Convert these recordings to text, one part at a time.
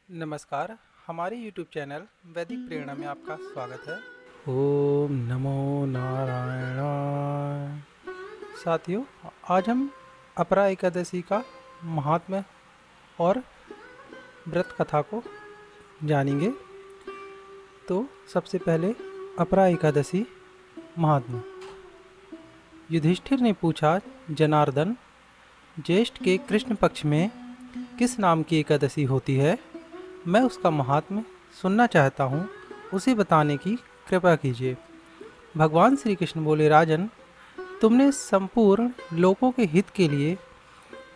नमस्कार। हमारे YouTube channel वैदिक प्रेरणा में आपका स्वागत है। ओम नमो नारायणाय। साथियों, आज हम अपरा एकादशी का महात्म्य और व्रत कथा को जानेंगे। तो सबसे पहले अपरा एकादशी महात्म्य। युधिष्ठिर ने पूछा, जनार्दन, ज्येष्ठ के कृष्ण पक्ष में किस नाम की एकादशी होती है? मैं उसका महात्म्य सुनना चाहता हूँ, उसे बताने की कृपा कीजिए। भगवान श्री कृष्ण बोले, राजन, तुमने संपूर्ण लोगों के हित के लिए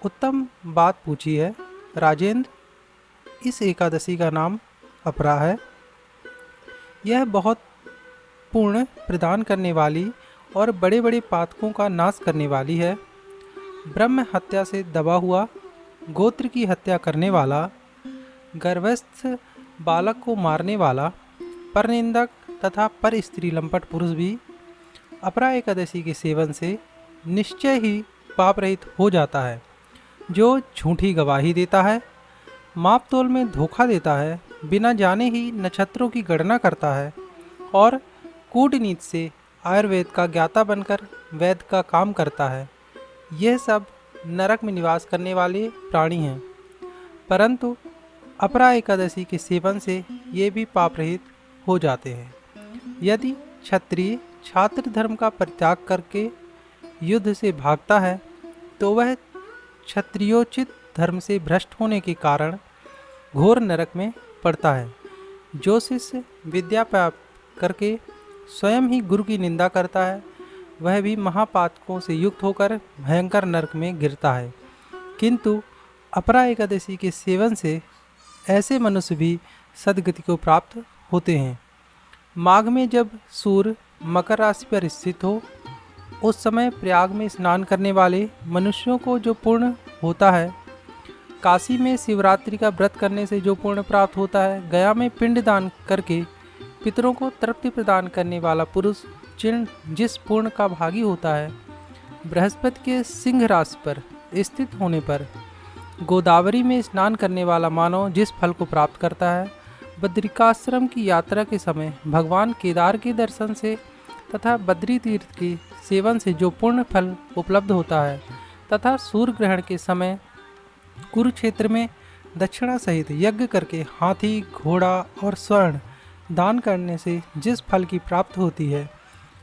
उत्तम बात पूछी है। राजेंद्र, इस एकादशी का नाम अपरा है। यह बहुत पुण्य प्रदान करने वाली और बड़े बड़े पातकों का नाश करने वाली है। ब्रह्म हत्या से दबा हुआ, गोत्र की हत्या करने वाला, गर्भस्थ बालक को मारने वाला, परनिंदक तथा पर स्त्री लंपट पुरुष भी अपरा एकादशी के सेवन से निश्चय ही पाप रहित हो जाता है। जो झूठी गवाही देता है, माप तोल में धोखा देता है, बिना जाने ही नक्षत्रों की गणना करता है और कूटनीति से आयुर्वेद का ज्ञाता बनकर वैद्य का काम करता है, यह सब नरक में निवास करने वाले प्राणी हैं। परंतु अपरा एकादशी के सेवन से ये भी पाप रहित हो जाते हैं। यदि क्षत्रिय छात्र धर्म का परित्याग करके युद्ध से भागता है, तो वह क्षत्रियोचित धर्म से भ्रष्ट होने के कारण घोर नरक में पड़ता है। जो शिष्य विद्या प्राप्त करके स्वयं ही गुरु की निंदा करता है, वह भी महापातकों से युक्त होकर भयंकर नरक में गिरता है। किंतु अपरा एकादशी के सेवन से ऐसे मनुष्य भी सद्गति को प्राप्त होते हैं। माघ में जब सूर्य मकर राशि पर स्थित हो, उस समय प्रयाग में स्नान करने वाले मनुष्यों को जो पुण्य होता है, काशी में शिवरात्रि का व्रत करने से जो पुण्य प्राप्त होता है, गया में पिंड दान करके पितरों को तृप्ति प्रदान करने वाला पुरुष जिस पुण्य का भागी होता है, बृहस्पति के सिंह राशि पर स्थित होने पर गोदावरी में स्नान करने वाला मानव जिस फल को प्राप्त करता है, बद्रिकाश्रम की यात्रा के समय भगवान केदार के दर्शन से तथा बद्री तीर्थ के सेवन से जो पुण्य फल उपलब्ध होता है, तथा सूर्य ग्रहण के समय कुरुक्षेत्र में दक्षिणा सहित यज्ञ करके हाथी, घोड़ा और स्वर्ण दान करने से जिस फल की प्राप्त होती है,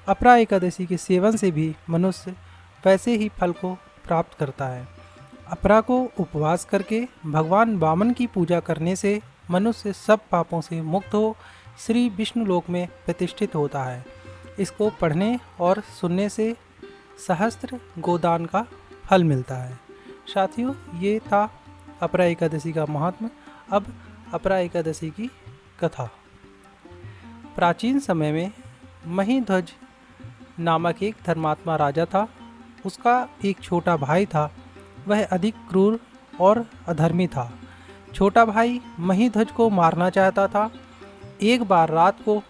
अपरा एकादशी के सेवन से भी मनुष्य वैसे ही फल को प्राप्त करता है। अपरा को उपवास करके भगवान वामन की पूजा करने से मनुष्य सब पापों से मुक्त हो श्री विष्णु लोक में प्रतिष्ठित होता है। इसको पढ़ने और सुनने से सहस्त्र गोदान का फल मिलता है। साथियों, ये था अपरा एकादशी का महात्म्य। अब अपरा एकादशी की कथा। प्राचीन समय में महीध्वज नामक एक धर्मात्मा राजा था। उसका एक छोटा भाई था। वह अधिक क्रूर और अधर्मी था। छोटा भाई महीध्वज को मारना चाहता था। एक बार रात को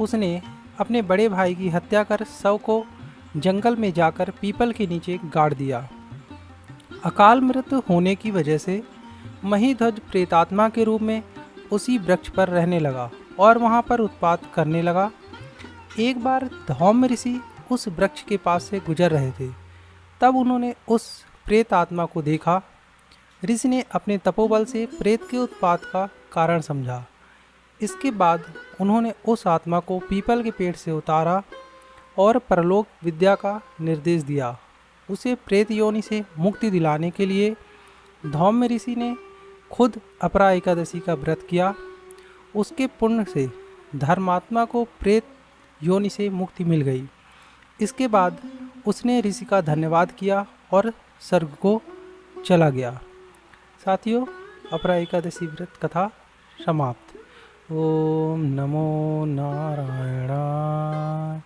उसने अपने बड़े भाई की हत्या कर शव को जंगल में जाकर पीपल के नीचे गाड़ दिया। अकाल मृत्यु होने की वजह से महीध्वज प्रेतात्मा के रूप में उसी वृक्ष पर रहने लगा और वहाँ पर उत्पात करने लगा। एक बार धौम्य ऋषि उस वृक्ष के पास से गुजर रहे थे। तब उन्होंने उस प्रेत आत्मा को देखा। ऋषि ने अपने तपोबल से प्रेत के उत्पात का कारण समझा। इसके बाद उन्होंने उस आत्मा को पीपल के पेड़ से उतारा और परलोक विद्या का निर्देश दिया। उसे प्रेत योनि से मुक्ति दिलाने के लिए धौम्य ऋषि ने खुद अपरा एकादशी का व्रत किया। उसके पुण्य से धर्मात्मा को प्रेत योनि से मुक्ति मिल गई। इसके बाद उसने ऋषि का धन्यवाद किया और स्वर्ग को चला गया। साथियों, अपरा एकादशी व्रत कथा समाप्त। ओम नमो नारायणाय।